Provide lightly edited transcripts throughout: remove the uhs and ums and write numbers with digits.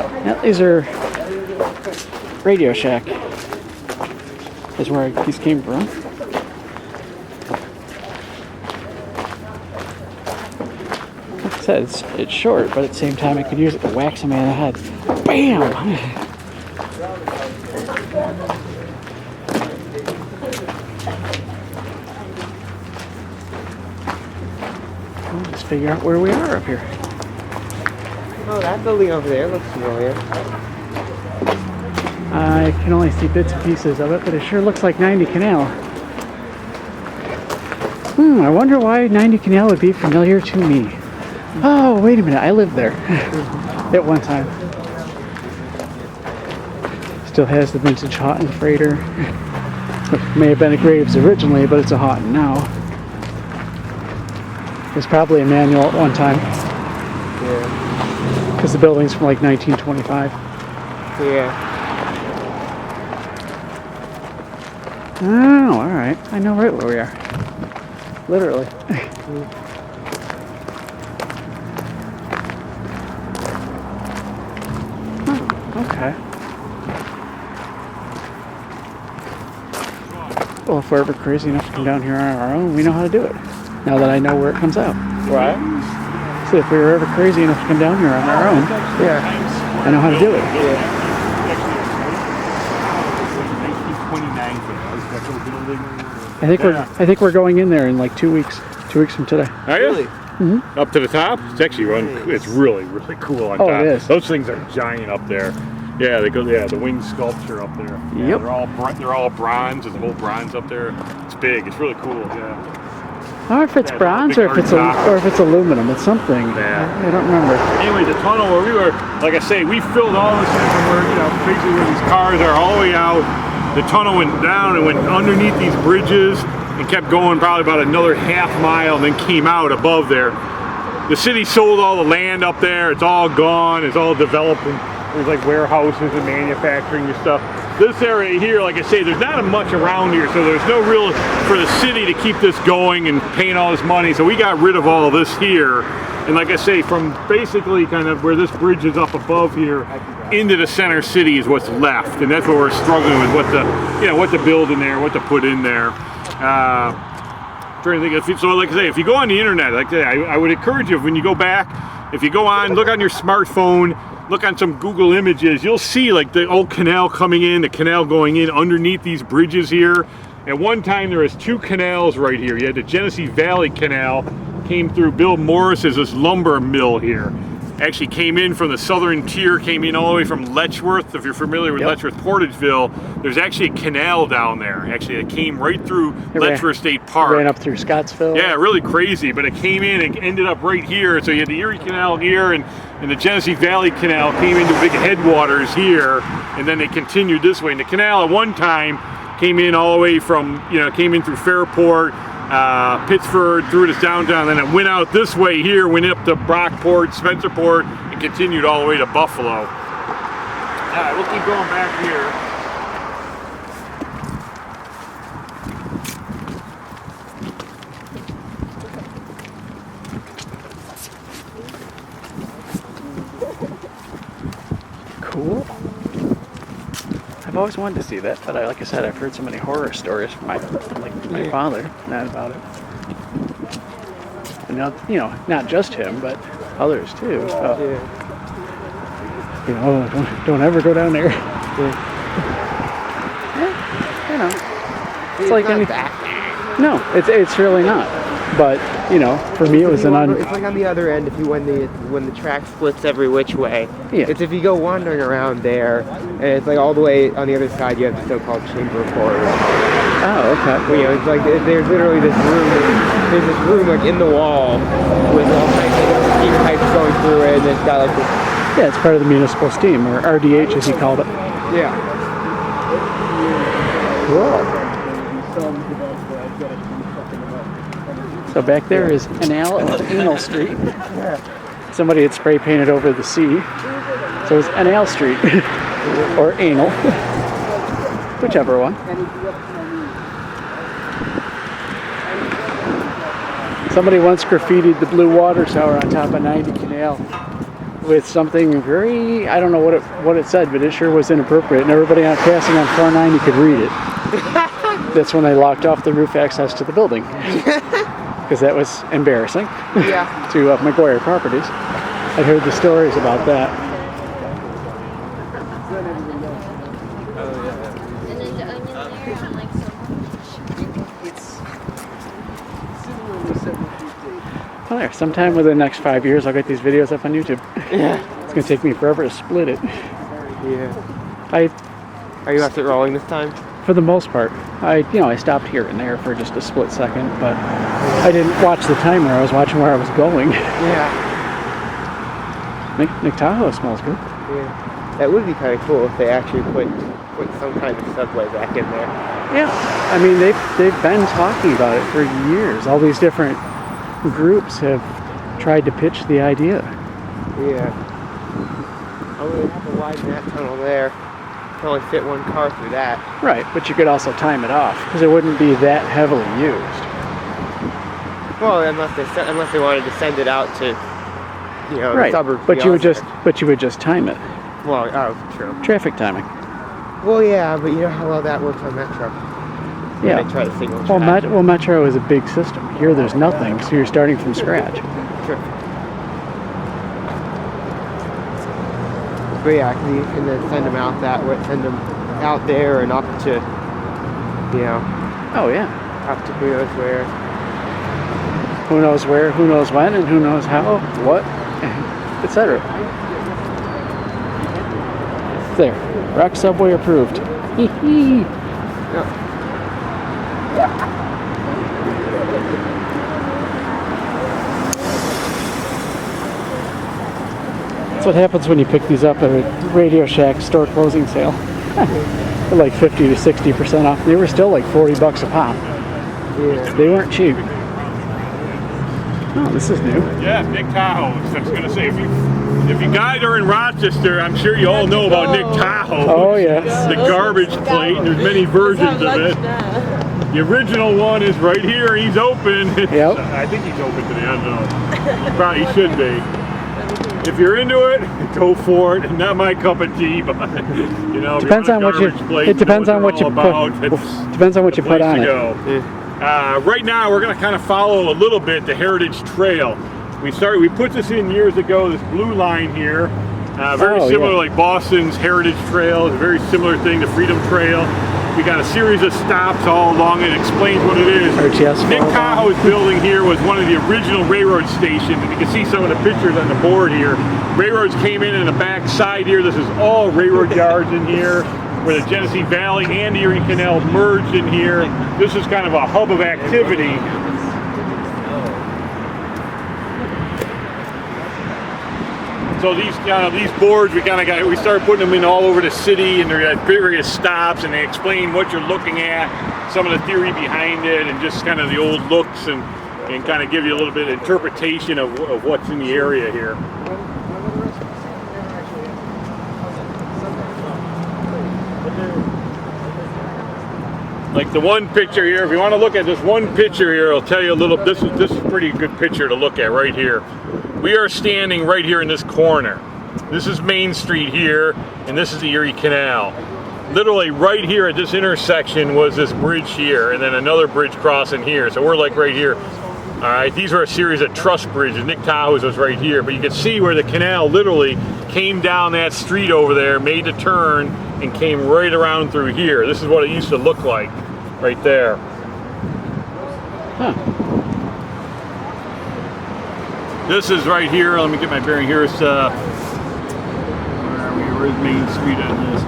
Yeah, these are Radio Shack. Is where these came from. Like I said, it's short, but at the same time, I could use it to whack somebody in the head. Bam! Let's figure out where we are up here. Oh, that building over there looks familiar. I can only see bits and pieces of it, but it sure looks like 90 Canal. I wonder why 90 Canal would be familiar to me. Oh, wait a minute, I lived there at one time. Still has the vintage Houghton freighter. It may have been a Graves originally, but it's a Houghton now. It's probably a manual at one time. Yeah. Because the building's from like 1925. Yeah. Oh, alright. I know right where we are. Literally. Oh, okay. Well, if we're ever crazy enough to come down here on our own, we know how to do it. Now that I know where it comes out. Right? So if we were ever crazy enough to come down here on our own, Yeah. I know how to do it. Yeah. I think we're going in there in like 2 weeks. 2 weeks from today. Are you? Really? Mm-hmm. Up to the top? It's actually it's really cool on top. It is. Those things are giant up there. Yeah, they go. Yeah, the wing sculpture up there. Yeah, Yep. They're all bronze. There's a whole bronze up there. It's big. It's really cool. Yeah. I don't know if it's Yeah, bronze big or if it's aluminum. It's something. Yeah. I don't remember. Anyway, the tunnel where we were, like I say, we filled all this in from where basically where these cars are all the way out. The tunnel went down and went underneath these bridges and kept going probably about another half mile and then came out above there. The city sold all the land up there. It's all gone. It's all developed. And there's like warehouses and manufacturing and stuff. This area here, like I say, there's not much around here, so there's no real for the city to keep this going and paying all this money. So we got rid of all this here. And like I say, from basically kind of where this bridge is up above here into the center city is what's left, and that's what we're struggling with, what to build in there, what to put in there. Trying to think if, so like I say, if you go on the internet, like I would encourage you when you go back, if you go on, look on your smartphone, look on some Google images, you'll see like the old canal coming in, the canal going in underneath these bridges here. At one time there was 2 canals right here. You had the Genesee Valley Canal, came through Bill Morris's this lumber mill here. Actually came in from the southern tier, came in all the way from Letchworth. If you're familiar with Letchworth Portageville, there's actually a canal down there. Actually, it came right through Letchworth State Park. Ran up through Scottsville. Yeah, really crazy, but it came in and ended up right here. So you had the Erie Canal here, and the Genesee Valley Canal came into big headwaters here, and then they continued this way. And the canal at one time came in all the way from, came in through Fairport, Pittsford, through this downtown, and then it went out this way here, went up to Brockport, Spencerport, and continued all the way to Buffalo. All right, we'll keep going back here. Cool. I've always wanted to see that, but like I said, I've heard so many horror stories from my father about it. And now, not just him, but others too. So, don't ever go down there. It's like anything. No, it's really not. But for me, it was it's like on the other end. When the track splits every which way, it's if you go wandering around there, and it's like all the way on the other side, you have the so-called chamber of horrors. Oh, okay. It's like there's literally this room. There's this room like in the wall with all kinds of steam pipes going through it, and it's got like this. Yeah, it's part of the municipal steam, or RDH as he called it. Yeah. Cool. So back there is Anal Street. Somebody had spray painted over the C. So it's Anal Street. Or Anal. Whichever one. Somebody once graffitied the blue water tower on top of 90 Canal. with something very, I don't know what it said, but it sure was inappropriate, and everybody on passing on 490 could read it. That's when they locked off the roof access to the building, because that was embarrassing. Yeah. To McGuire Properties. I'd heard the stories about that. And then the onion there, I'm like so Well, there. Sometime within the next 5 years, I'll get these videos up on YouTube. Yeah. It's gonna take me forever to split it. Yeah. I, Are you left it rolling this time? for the most part, I stopped here and there for just a split second, but I didn't watch the timer. I was watching where I was going. Yeah. Nick Tahoe smells good. Yeah. That would be kind of cool if they actually put some kind of subway back in there. Yeah, I mean they've been talking about it for years. All these different groups have tried to pitch the idea. Yeah. Oh, they have to widen that tunnel there. Can only fit one car through that. Right, but you could also time it off because it wouldn't be that heavily used. Well, unless they wanted to send it out to, the Right, suburbs. but you beyond would just time it. there. Well, oh, true. Traffic timing. Well, yeah, but you know how well that works on Metro. When Yeah. They try to signal Well, track. Metro is a big system. Here, there's nothing, so you're starting from scratch. True. But yeah, 'cause you can then send them out that way, send them out there and up to, Oh yeah. up to who knows where. Who knows where? Who knows when? And who knows how? What? Etc. There. Rock subway approved. Hee hee. Yeah. That's what happens when you pick these up at a Radio Shack store closing sale. They're like 50 to 60% off. They were still like $40 a pop. Yeah. They weren't cheap. Oh, this is new. Yeah, Nick Tahoe's. I was gonna say, if you guys are in Rochester, I'm sure you all know about Nick Tahoe. Oh yes. The garbage plate, and there's many versions of it. The original one is right here, and he's open. Yep. I think he's open today, I don't know. Probably should be. If you're into it, go for it. Not my cup of tea, but Depends on what you. It depends on what you put. Depends on what you put on it. Right now, we're going to kind of follow a little bit the Heritage Trail. We put this in years ago. This blue line here, very similar like Boston's Heritage Trail. It's a very similar thing, the Freedom Trail. We got a series of stops all along. It explains what it is. Nick Tahoe's building here was one of the original railroad stations, and you can see some of the pictures on the board here. Railroads came in the back side here. This is all railroad yards in here, where the Genesee Valley and the Erie Canal merged in here. This is kind of a hub of activity. So these boards, we started putting them in all over the city, and they're at various stops, and they explain what you're looking at, some of the theory behind it, and just kind of the old looks, and kind of give you a little bit of interpretation of what's in the area here. Like the one picture here, if you want to look at this one picture here, I'll tell you a little, this is a pretty good picture to look at right here. We are standing right here in this corner. This is Main Street here, and this is the Erie Canal. Literally right here at this intersection was this bridge here, and then another bridge crossing here. So we're like right here. All right, these are a series of truss bridges. Nick Tahoe's was right here, but you can see where the canal literally came down that street over there, made the turn, and came right around through here. This is what it used to look like right there. Huh. This is right here. Let me get my bearing here. It's where are we? Where's Main Street on this?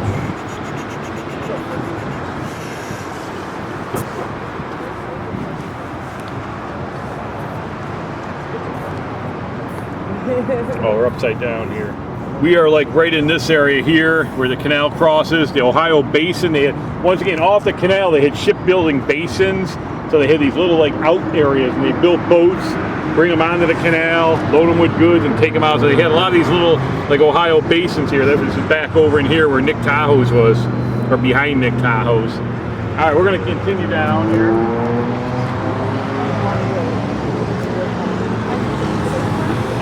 Oh, we're upside down here. We are like right in this area here where the canal crosses the Ohio Basin. They had, once again, off the canal, they had shipbuilding basins. So they had these little like out areas, and they built boats, bring them onto the canal, load them with goods, and take them out. So they had a lot of these little like Ohio basins here. That was back over in here where Nick Tahoe's was, or behind Nick Tahoe's. All right, we're going to continue down here.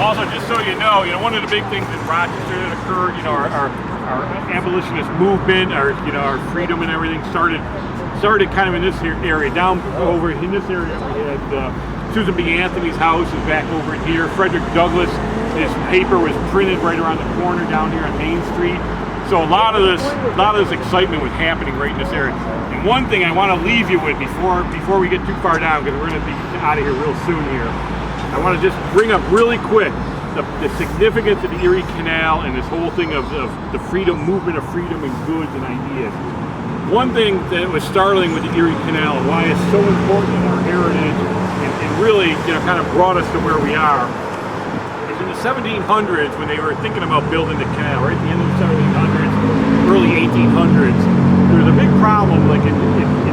Also, just so you know, one of the big things in Rochester that occurred, our abolitionist movement, our freedom and everything started kind of in this area. Down over in this area, we had Susan B. Anthony's house is back over here. Frederick Douglass, his paper was printed right around the corner down here on Main Street. So a lot of this excitement was happening right in this area. And one thing I want to leave you with before we get too far down, because we're going to be out of here real soon here. I want to just bring up really quick the significance of the Erie Canal and this whole thing of the freedom movement of freedom and goods and ideas. One thing that was startling with the Erie Canal and why it's so important in our heritage and really kind of brought us to where we are is in the 1700s when they were thinking about building the canal, right at the end of the 1700s, early 1800s. There was a big problem like in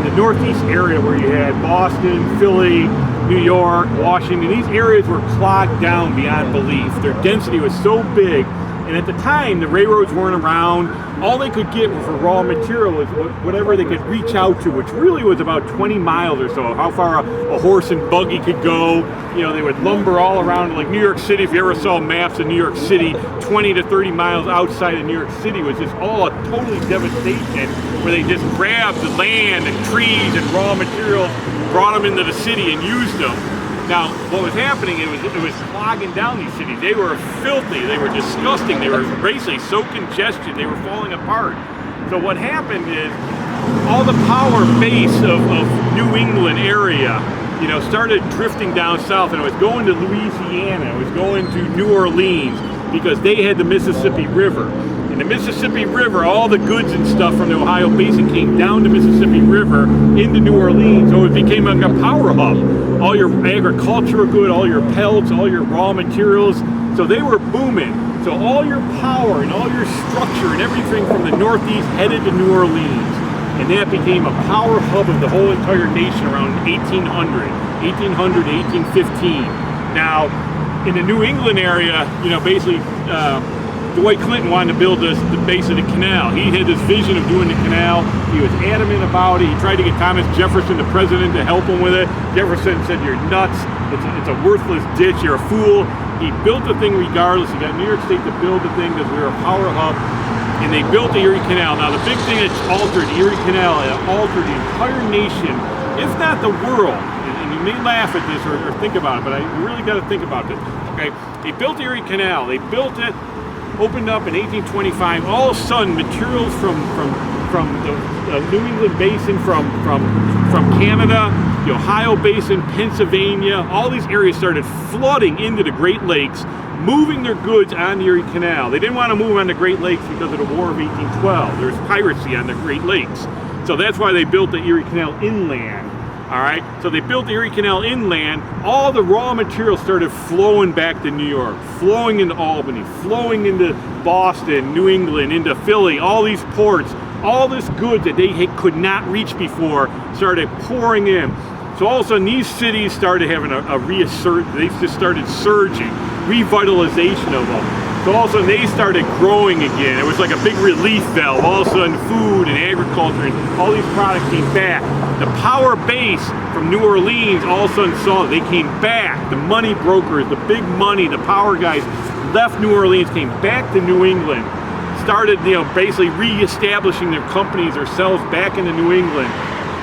the northeast area where you had Boston, Philly, New York, Washington. These areas were clogged down beyond belief. Their density was so big, and at the time the railroads weren't around. All they could get for raw material was whatever they could reach out to, which really was about 20 miles or so, how far a horse and buggy could go. They would lumber all around, like New York City. If you ever saw maps of New York City, 20 to 30 miles outside of New York City was just all a totally devastation, where they just grabbed the land and trees and raw materials, brought them into the city and used them. Now, what was happening, it was clogging down these cities. They were filthy, they were disgusting, they were basically so congested, they were falling apart. So what happened is, all the power base of New England area, started drifting down south, and it was going to Louisiana, it was going to New Orleans, because they had the Mississippi River. And the Mississippi River, all the goods and stuff from the Ohio Basin came down the Mississippi River into New Orleans, so it became like a power hub. All your agricultural good, all your pelts, all your raw materials, so they were booming. So all your power and all your structure and everything from the Northeast headed to New Orleans. And that became a power hub of the whole entire nation around 1800 to 1815. Now, in the New England area, basically, Dwight Clinton wanted to build the base of the canal. He had this vision of doing the canal. He was adamant about it. He tried to get Thomas Jefferson, the president, to help him with it. Jefferson said, "You're nuts. It's a worthless ditch. You're a fool." He built the thing regardless. He got New York State to build the thing because we were a power hub. And they built the Erie Canal. Now, the big thing that altered the Erie Canal, it altered the entire nation, if not the world. And you may laugh at this or think about it, but you really got to think about this. Okay, they built the Erie Canal. They built it. Opened up in 1825. All of a sudden, materials from the New England Basin, from Canada, the Ohio Basin, Pennsylvania, all these areas started flooding into the Great Lakes, moving their goods on the Erie Canal. They didn't want to move on the Great Lakes because of the War of 1812. There was piracy on the Great Lakes. So that's why they built the Erie Canal inland. All right, so they built the Erie Canal inland. All the raw material started flowing back to New York, flowing into Albany, flowing into Boston, New England, into Philly, all these ports. All this goods that they could not reach before started pouring in. So all of a sudden these cities started having a reassert, they just started surging, revitalization of them. So all of a sudden they started growing again. It was like a big relief valve. All of a sudden food and agriculture and all these products came back. The power base from New Orleans all of a sudden saw they came back. The money brokers, the big money, the power guys left New Orleans, came back to New England, started basically re-establishing their companies themselves back into New England.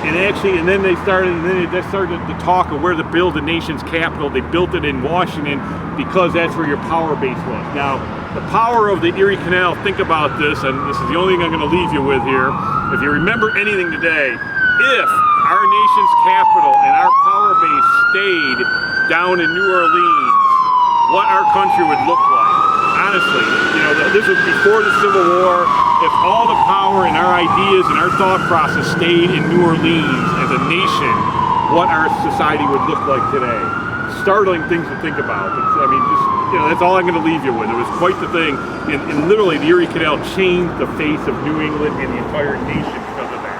And then they started the talk of where to build the nation's capital. They built it in Washington because that's where your power base was. Now, the power of the Erie Canal, think about this, and this is the only thing I'm going to leave you with here. If you remember anything today, if our nation's capital and our power base stayed down in New Orleans, what our country would look like. Honestly, this was before the Civil War. If all the power and our ideas and our thought process stayed in New Orleans as a nation, what our society would look like today. Startling things to think about. That's all I'm going to leave you with. It was quite the thing, and literally the Erie Canal changed the face of New England and the entire nation because of that.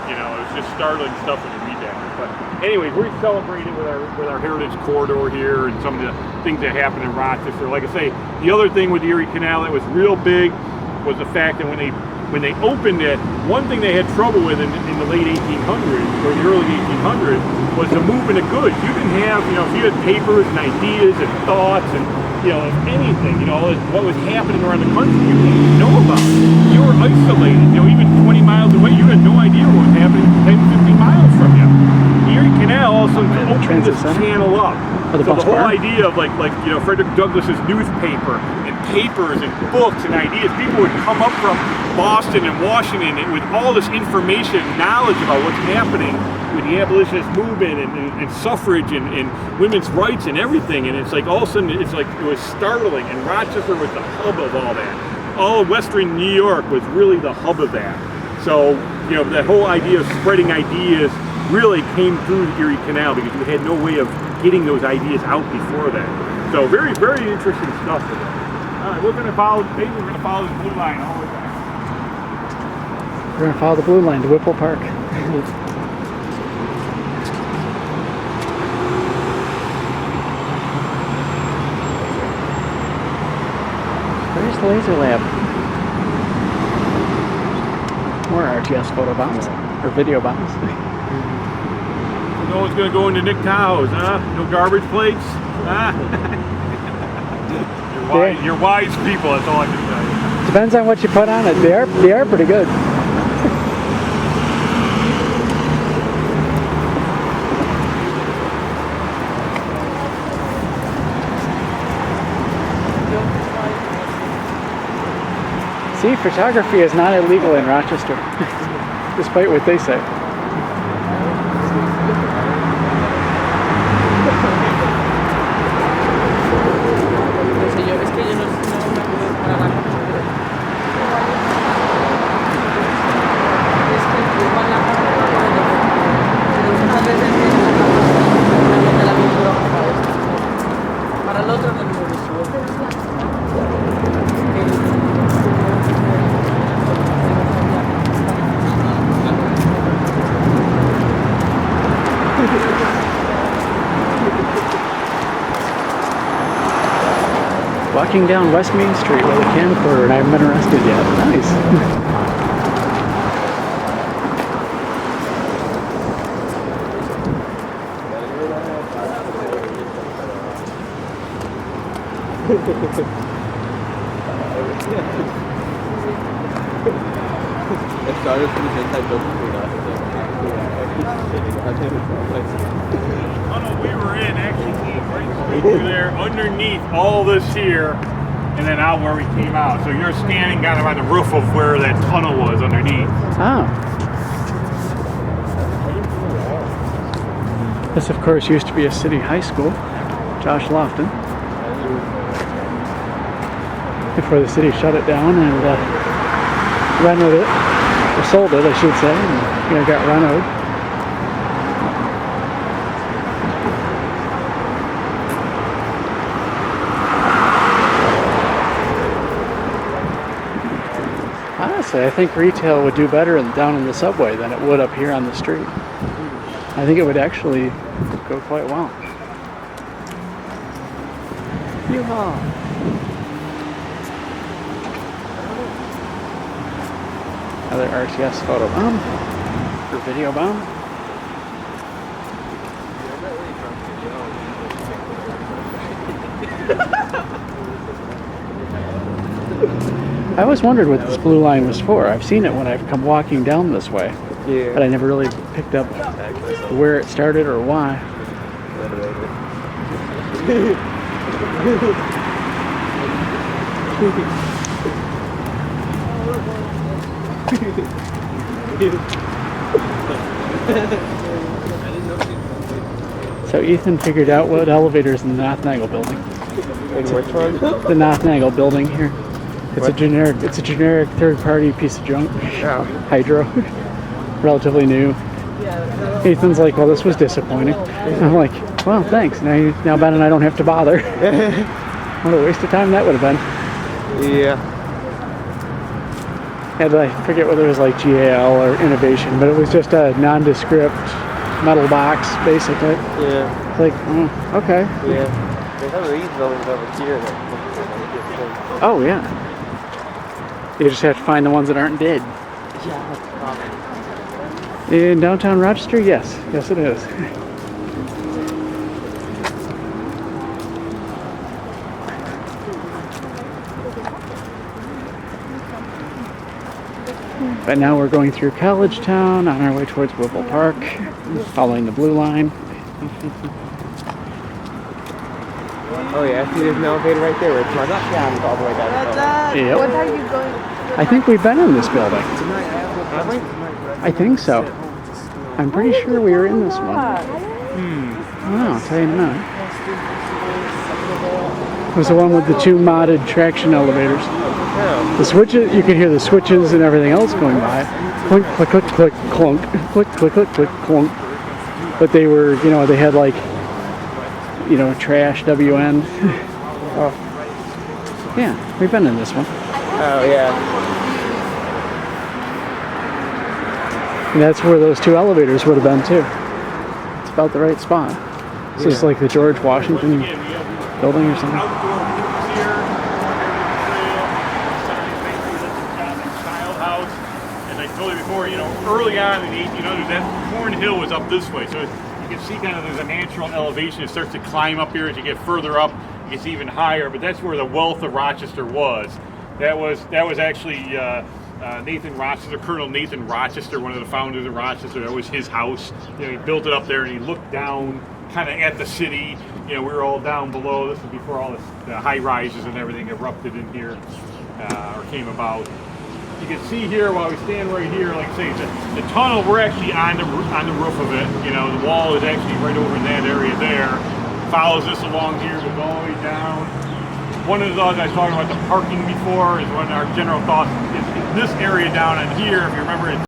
It was just startling stuff when you read that. But anyways, we celebrated with our Heritage Corridor here and some of the things that happened in Rochester. Like I say, the other thing with the Erie Canal that was real big was the fact that when they when they opened it, one thing they had trouble with in the late 1800s or the early 1800s was the movement of goods. You didn't have, if you had papers and ideas and thoughts and, anything, what was happening around the country, you didn't know about it. You were isolated, even 20 miles away, you had no idea what was happening 10, 15 miles from you. The Erie Canal also opened this channel up. So the whole idea of like Frederick Douglass's newspaper and papers and books and ideas, people would come up from Boston and Washington with all this information and knowledge about what's happening with the abolitionist movement and suffrage and women's rights and everything. And it's like all of a sudden it was startling, and Rochester was the hub of all that. All of Western New York was really the hub of that. So that whole idea of spreading ideas really came through the Erie Canal because we had no way of getting those ideas out before that. So very, very interesting stuff. All right, we're going to follow this blue line all the way back. We're going to follow the blue line to Whipple Park. Where's the laser lab? More RTS photo bombs, or video bombs. No one's going to go into Nick Tahoe's, huh? No garbage plates, huh? You're wise people, that's all I can tell you. Depends on what you put on it. They are pretty good. See, photography is not illegal in Rochester, despite what they say. Walking down West Main Street with a camcorder and I haven't been arrested yet. Nice. We were in actually came right through there underneath all this here and then out where we came out. So you're standing kind of by the roof of where that tunnel was underneath. Oh. This of course used to be a city high school. Josh Lofton. Before the city shut it down and rented it. Or sold it, I should say, and got renoed. Honestly, I think retail would do better down in the subway than it would up here on the street. I think it would actually go quite well. Yeehaw! Another RTS photo bomb or video bomb. I always wondered what this blue line was for. I've seen it when I've come walking down this way, but I never really picked up where it started or why. So Ethan figured out what elevator's in the Nothnagel building. And which one? The Nothnagel building here. It's a generic third-party piece of junk. Oh. Hydro. Relatively new. Ethan's like, well, this was disappointing. I'm like, well, thanks. Now Ben and I don't have to bother. What a waste of time that would have been. Yeah. I forget whether it was like GAL or Innovation, but it was just a nondescript metal box, basically. Yeah. It's like, okay. Yeah. There's some of these buildings over here that Oh, yeah. You just have to find the ones that aren't dead. Yeah, that's the problem. In downtown Rochester, yes. Yes, it is. But now we're going through College Town on our way towards Whipple Park, following the blue line. Oh yeah, see there's an elevator right there where it runs down all the way down. Yep. What are you going? I think we've been in this building. Have we? I think so. I'm pretty sure we were in this one. I don't know, I'll tell you now. It was the one with the two modded traction elevators. Oh. The switches, you could hear the switches and everything else going by. Clink, click, click, click, clunk. Click, click, click, click, clunk. But they were, you know, they had like, you know, trash, WN. Oh. Yeah, we've been in this one. Oh yeah. And that's where those two elevators would have been too. It's about the right spot. This is like the George Washington building or something. Outdoor views here. Child house. As I told you before, you know, early on in the 1800s, that Corn Hill was up this way. So you can see kind of there's a natural elevation. It starts to climb up here as you get further up. It gets even higher. But that's where the wealth of Rochester was. That was actually Nathan Rochester, Colonel Nathan Rochester, one of the founders of Rochester. That was his house. You know, he built it up there and he looked down kind of at the city. You know, we were all down below. This was before all the high rises and everything erupted in here or came about. You can see here while we stand right here, like I say, the tunnel, we're actually on the roof of it. You know, the wall is actually right over in that area there. Follows this along here, goes all the way down. One of the thoughts I was talking about the parking before is one of our general thoughts is this area down in here, if you remember,